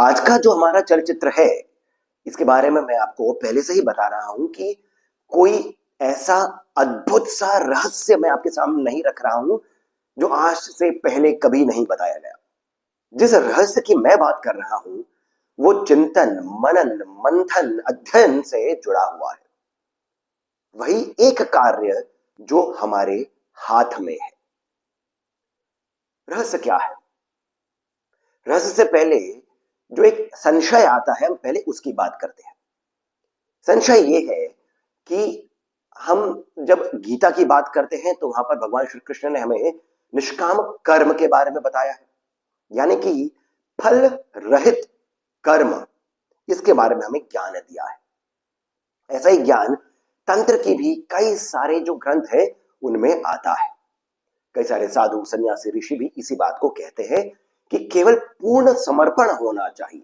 आज का जो हमारा चलचित्र है, इसके बारे में मैं आपको पहले से ही बता रहा हूं कि कोई ऐसा अद्भुत सा रहस्य मैं आपके सामने नहीं रख रहा हूं जो आज से पहले कभी नहीं बताया गया। जिस रहस्य की मैं बात कर रहा हूं वो चिंतन, मनन, मंथन, अध्ययन से जुड़ा हुआ है। वही एक कार्य जो हमारे हाथ में है। रहस्य क्या है? रहस्य से पहले जो एक संशय आता है, हम पहले उसकी बात करते हैं। संशय ये है कि हम जब गीता की बात करते हैं तो वहां पर भगवान श्री कृष्ण ने हमें निष्काम कर्म के बारे में बताया है, यानी कि फल रहित कर्म, इसके बारे में हमें ज्ञान दिया है। ऐसा ही ज्ञान तंत्र की भी कई सारे जो ग्रंथ है उनमें आता है। कई सारे साधु, सन्यासी, ऋषि भी इसी बात को कहते हैं कि केवल पूर्ण समर्पण होना चाहिए।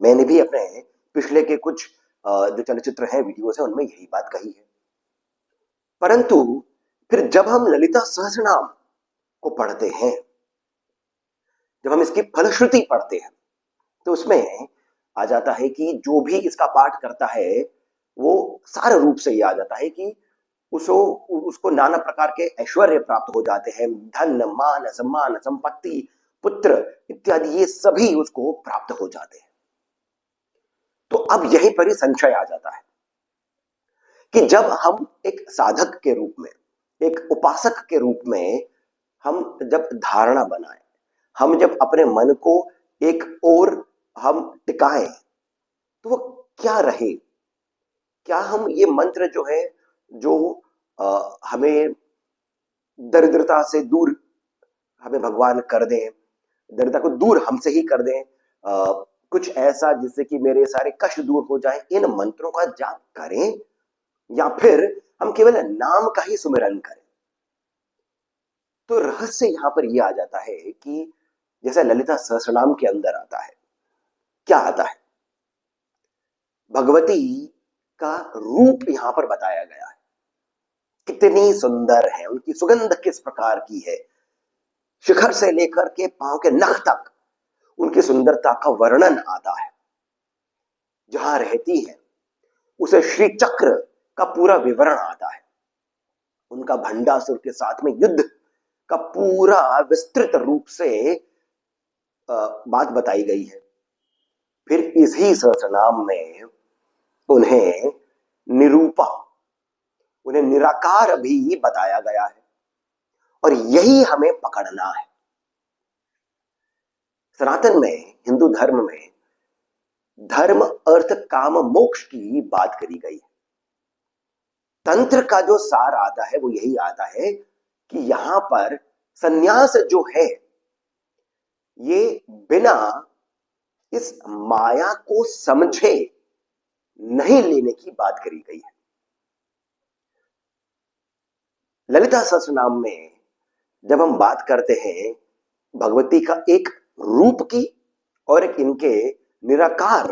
मैंने भी अपने पिछले के कुछ जो चलचित्र हैं, वीडियोस हैं, उनमें यही बात कही है। परंतु फिर जब हम ललिता सहस्रनाम को पढ़ते हैं, जब हम इसकी फलश्रुति पढ़ते हैं, तो उसमें आ जाता है कि जो भी इसका पाठ करता है वो सारे रूप से ये आ जाता है कि उसको नाना प्रकार के ऐश्वर्य प्राप्त हो जाते हैं। धन, मान, सम्मान, संपत्ति, पुत्र इत्यादि ये सभी उसको प्राप्त हो जाते हैं। तो अब यहीं पर ही संशय आ जाता है कि जब हम एक साधक के रूप में, एक उपासक के रूप में हम जब धारणा बनाएं, हम जब अपने मन को एक ओर हम टिकाएं, तो वो क्या रहे? क्या हम ये मंत्र जो है, जो हमें दरिद्रता से दूर हमें भगवान कर दें, दरिद्रता को दूर हमसे ही कर दें, कुछ ऐसा जिससे कि मेरे सारे कष्ट दूर हो जाएं, इन मंत्रों का जाप करें, या फिर हम केवल नाम का ही सुमिरन करें? तो रहस्य यहां पर यह आ जाता है कि जैसा ललिता सहस्रनाम के अंदर आता है, क्या आता है? भगवती का रूप यहां पर बताया गया है। कितनी सुंदर है, उनकी सुगंध किस प्रकार की है, शिखर से लेकर के पांव के नख तक उनकी सुंदरता का वर्णन आता है। जहां रहती है उसे श्री चक्र का पूरा विवरण आता है। उनका भंडासुर के साथ में युद्ध का पूरा विस्तृत रूप से बात बताई गई है। फिर इसी सहस्रनाम में उन्हें निरूपा, उन्हें निराकार भी बताया गया है, और यही हमें पकड़ना है। सनातन में, हिंदू धर्म में धर्म, अर्थ, काम, मोक्ष की बात करी गई है। तंत्र का जो सार आता है वो यही आता है कि यहां पर सन्यास जो है ये बिना इस माया को समझे नहीं लेने की बात करी गई है। ललिता सहस्रनाम में जब हम बात करते हैं भगवती का एक रूप की और एक इनके निराकार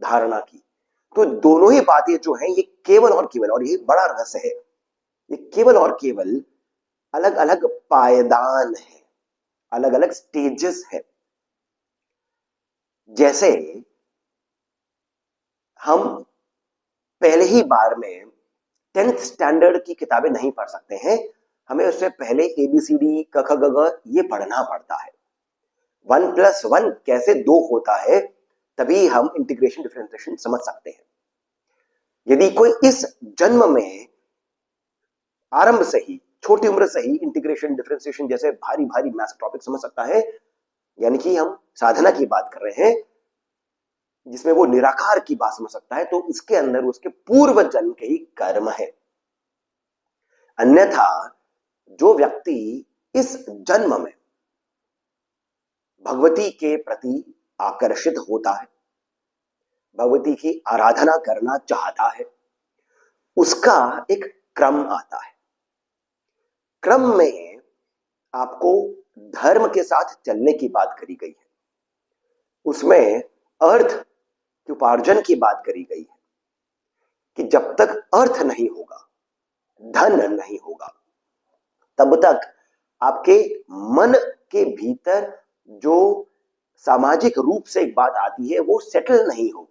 धारणा की, तो दोनों ही बातें जो हैं ये केवल और केवल, और ये बड़ा रहस्य है, ये केवल और केवल अलग अलग पायदान है, अलग अलग स्टेजेस है। जैसे हम पहले ही बार में 10th स्टैंडर्ड की किताबें नहीं पढ़ सकते हैं, हमें उससे पहले ABCD, क ख ग घ ये पढ़ना पड़ता है। 1+1 कैसे 2 होता है, तभी हम इंटीग्रेशन डिफरेंशिएशन समझ सकते हैं। यदि कोई इस जन्म में आरंभ से ही, छोटी उम्र से ही इंटीग्रेशन डिफरेंशिएशन जैसे भारी भारी मैथ्स टॉपिक समझ सकता है, यानी कि हम साधना की बात कर रहे हैं जिसमें वो निराकार की बात समझ सकता है, तो इसके अंदर उसके पूर्व जन्म के ही कर्म है। अन्यथा जो व्यक्ति इस जन्म में भगवती के प्रति आकर्षित होता है, भगवती की आराधना करना चाहता है, उसका एक क्रम आता है। क्रम में आपको धर्म के साथ चलने की बात करी गई है, उसमें अर्थ की उपार्जन की बात करी गई है कि जब तक अर्थ नहीं होगा, धन नहीं होगा, तब तक आपके मन के भीतर जो सामाजिक रूप से एक बात आती है, वो सेटल नहीं होगी।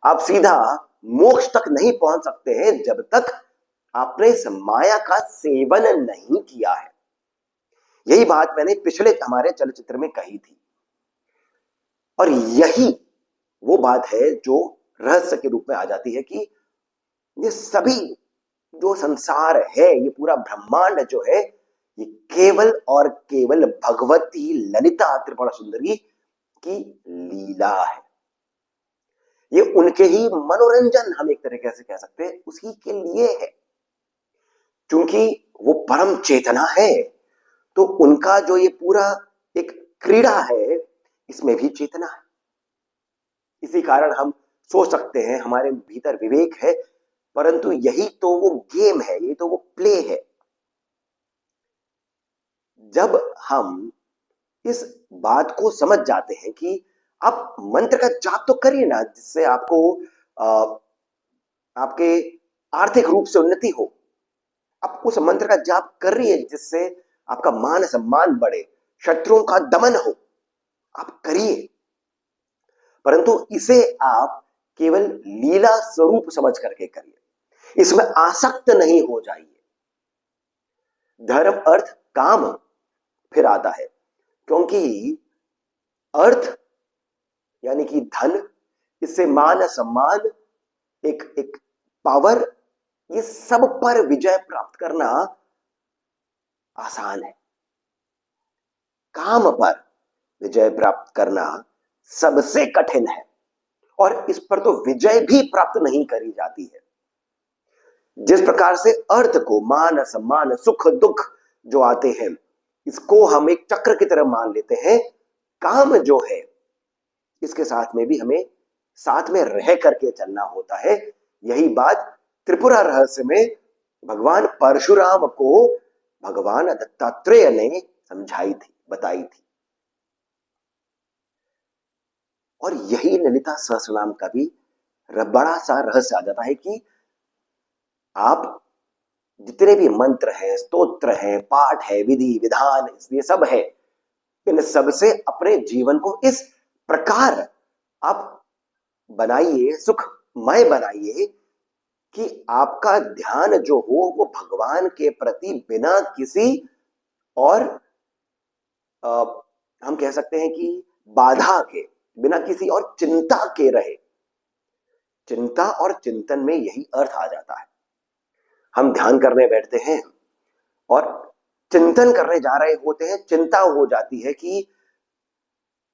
आप सीधा मोक्ष तक नहीं पहुंच सकते हैं जब तक आपने इस माया का सेवन नहीं किया है। यही बात मैंने पिछले हमारे चलचित्र में कही थी, और यही वो बात है जो रहस्य के रूप में आ जाती है कि ये सभी जो संसार है, ये पूरा ब्रह्मांड जो है, ये केवल और केवल भगवती ललिता त्रिपुरा सुंदरी की लीला है। ये उनके ही मनोरंजन, हम एक तरीके से कह सकते हैं, उसी के लिए है। क्योंकि वो परम चेतना है, तो उनका जो ये पूरा एक क्रीड़ा है, इसमें भी चेतना है। इसी कारण हम सोच सकते हैं हमारे भीतर विवेक है, परंतु यही तो वो गेम है, यही तो वो प्ले है। जब हम इस बात को समझ जाते हैं कि आप मंत्र का जाप तो करिए ना, जिससे आपको आपके आर्थिक रूप से उन्नति हो। आप उस मंत्र का जाप कर रही है जिससे आपका मान सम्मान बढ़े, शत्रुओं का दमन हो, आप करिए। परंतु इसे आप केवल लीला स्वरूप समझ करके करिए, इसमें आसक्त नहीं हो जाइए। धर्म अर्थ काम फिर आता है, क्योंकि अर्थ यानी कि धन, इससे मान सम्मान, एक एक पावर, ये सब पर विजय प्राप्त करना आसान है। काम पर विजय प्राप्त करना सबसे कठिन है, और इस पर तो विजय भी प्राप्त नहीं करी जाती है। जिस प्रकार से अर्थ को, मान सम्मान, सुख दुख जो आते हैं, इसको हम एक चक्र की तरह मान लेते हैं, काम जो है इसके साथ में भी हमें साथ में रह करके चलना होता है। यही बात त्रिपुरा रहस्य में भगवान परशुराम को भगवान दत्तात्रेय ने समझाई थी, बताई थी। और यही ललिता सहस्रनाम का भी बड़ा सा रहस्य आ जाता है कि आप जितने भी मंत्र हैं, स्तोत्र हैं, पाठ है, विधि विधान, ये सब है, इन सब से अपने जीवन को इस प्रकार आप बनाइए, सुखमय बनाइए कि आपका ध्यान जो हो वो भगवान के प्रति बिना किसी और हम कह सकते हैं कि बाधा के, बिना किसी और चिंता के रहे। चिंता और चिंतन में यही अर्थ आ जाता है। हम ध्यान करने बैठते हैं और चिंतन करने जा रहे होते हैं, चिंता हो जाती है कि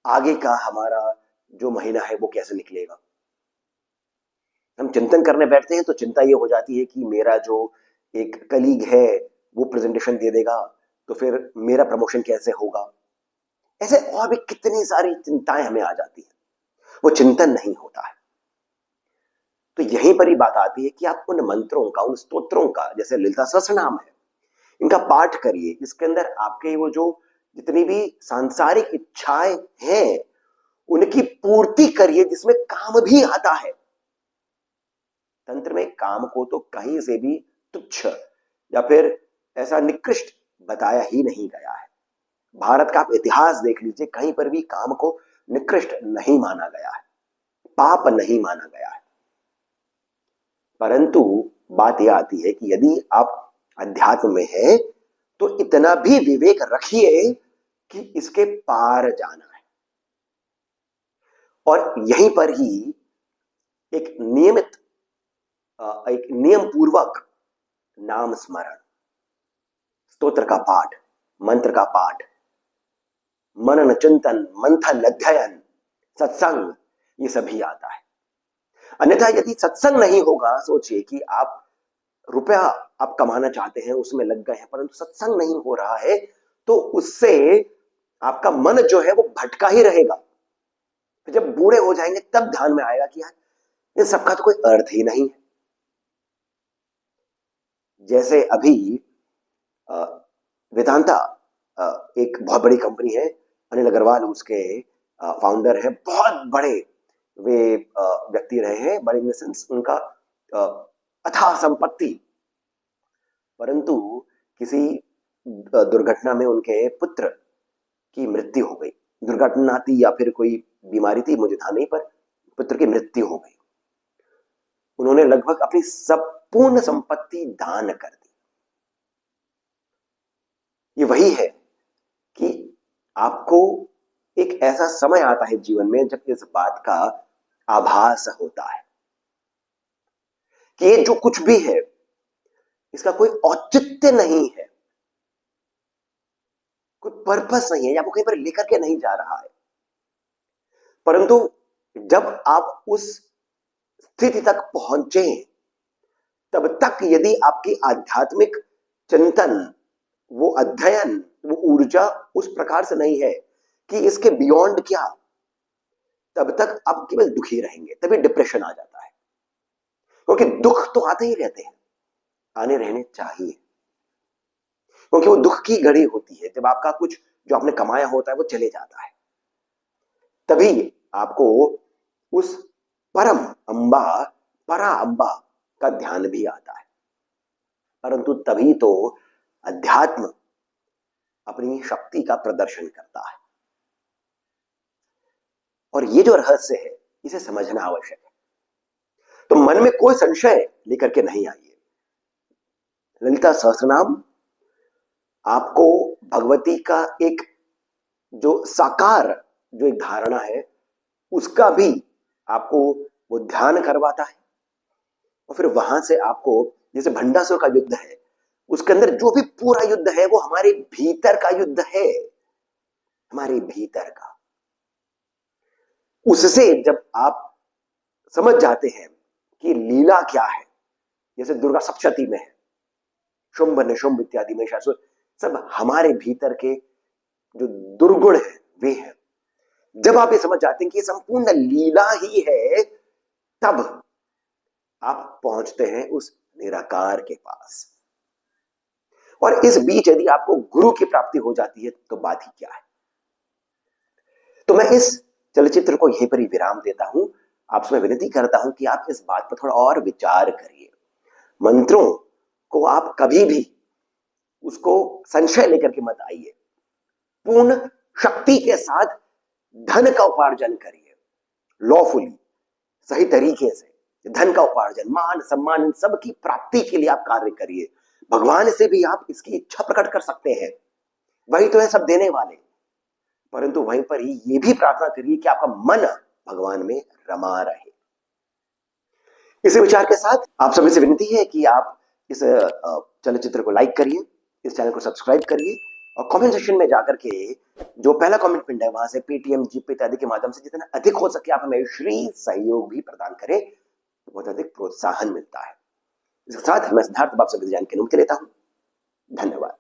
आगे का हमारा जो महीना है वो कैसे निकलेगा। हम चिंतन करने बैठते हैं तो चिंता ये हो जाती है कि मेरा जो एक कलीग है वो प्रेजेंटेशन दे देगा, तो फिर मेरा प्रमोशन कैसे होगा। ऐसे और भी कितनी सारी चिंताएं हमें आ जाती हैं, वो चिंतन नहीं होता है। तो यहीं पर ही बात आती है कि आप उन मंत्रों का, उन स्तोत्रों का, जैसे ललिता सहस्रनाम है, इनका पाठ करिए। इसके अंदर आपके वो जो जितनी भी सांसारिक इच्छाएं हैं उनकी पूर्ति करिए, जिसमें काम भी आता है। तंत्र में काम को तो कहीं से भी तुच्छ या फिर ऐसा निकृष्ट बताया ही नहीं गया है। भारत का आप इतिहास देख लीजिए, कहीं पर भी काम को निकृष्ट नहीं माना गया है, पाप नहीं माना गया है। परंतु बात यह आती है कि यदि आप अध्यात्म में हैं तो इतना भी विवेक रखिए कि इसके पार जाना है। और यहीं पर ही एक नियमित, एक नियम पूर्वक नाम स्मरण, स्तोत्र का पाठ, मंत्र का पाठ, मनन चिंतन, मंथन, अध्ययन, सत्संग, ये सभी आता है। अन्यथा यदि सत्संग नहीं होगा, सोचिए कि आप रुपया आप कमाना चाहते हैं, उसमें लग गए हैं, परंतु सत्संग नहीं हो रहा है, तो उससे आपका मन जो है वो भटका ही रहेगा। फिर जब बूढ़े हो जाएंगे तब ध्यान में आएगा कि यार इन सबका तो कोई अर्थ ही नहीं है। जैसे अभी वेदांता एक बहुत बड़ी कंपनी है, अनिल अग्रवाल उसके फाउंडर है, बहुत बड़े वे व्यक्ति रहे हैं, बड़े इन द सेंस उनका अथाह संपत्ति। परंतु किसी दुर्घटना में उनके पुत्र की मृत्यु हो गई, दुर्घटना थी या फिर कोई बीमारी थी मुझे ध्यान नहीं, पर पुत्र की मृत्यु हो गई। उन्होंने लगभग अपनी संपूर्ण संपत्ति दान कर दी। ये वही है कि आपको एक ऐसा समय आता है जीवन में जब इस बात का आभास होता है कि ये जो कुछ भी है इसका कोई औचित्य नहीं है, कोई पर्पस नहीं है, या वो कहीं पर लेकर के नहीं जा रहा है। परंतु जब आप उस स्थिति तक पहुंचे, तब तक यदि आपकी आध्यात्मिक चिंतन, वो अध्ययन, वो ऊर्जा उस प्रकार से नहीं है कि इसके बियॉन्ड क्या, तब तक आप केवल दुखी रहेंगे। तभी डिप्रेशन आ जाता है, क्योंकि दुख तो आते ही रहते हैं, आने रहने चाहिए, क्योंकि वो दुख की घड़ी होती है जब आपका कुछ जो आपने कमाया होता है वो चले जाता है। तभी आपको उस परम अंबा, परा अंबा का ध्यान भी आता है। परंतु तभी तो अध्यात्म अपनी शक्ति का प्रदर्शन करता है। और ये जो रहस्य है इसे समझना आवश्यक है। तो मन में कोई संशय लेकर के नहीं आइए। ललिता सहस्रनाम आपको भगवती का एक जो साकार जो एक धारणा है उसका भी आपको वो ध्यान करवाता है। और फिर वहां से आपको, जैसे भंडासुर का युद्ध है, उसके अंदर जो भी पूरा युद्ध है वो हमारे भीतर का युद्ध है, हमारे भीतर का। उससे जब आप समझ जाते हैं कि लीला क्या है, जैसे दुर्गा सप्तशती में है, शुंभ निशुंभ इत्यादि में सब हमारे भीतर के जो दुर्गुण है वे हैं। जब आप ये समझ जाते हैं कि ये संपूर्ण लीला ही है, तब आप पहुंचते हैं उस निराकार के पास। और इस बीच यदि आपको गुरु की प्राप्ति हो जाती है तो बात ही क्या है। तो मैं इस चलचित्र को यहीं पर ही विराम देता हूं। आपसे मैं विनती करता हूं कि आप इस बात पर थोड़ा और विचार करिए। मंत्रों को आप कभी भी उसको संशय लेकर के मत आइए। पूर्ण शक्ति के साथ धन का उपार्जन करिए, लॉफुली, सही तरीके से धन का उपार्जन, मान सम्मान, इन सब की प्राप्ति के लिए आप कार्य करिए। भगवान से भी आप इसकी इच्छा प्रकट कर सकते हैं, वही तो है सब देने वाले। परंतु वहीं पर ही ये भी प्रार्थना करिए कि आपका मन भगवान में रमा रहे। इसी विचार के साथ आप सभी से विनती है कि आप इस चलचित्र को लाइक करिए, इस चैनल को सब्सक्राइब करिए, और कमेंट सेक्शन में जाकर के जो पहला कमेंट पिन है वहां से पेटीएम, जीपे इत्यादि के माध्यम से जितना अधिक हो सके आप हमें श्री सहयोग भी प्रदान करें, बहुत अधिक प्रोत्साहन मिलता है। इसके साथ मैं सिद्धार्थ आपसे विदा लेता हूं। धन्यवाद।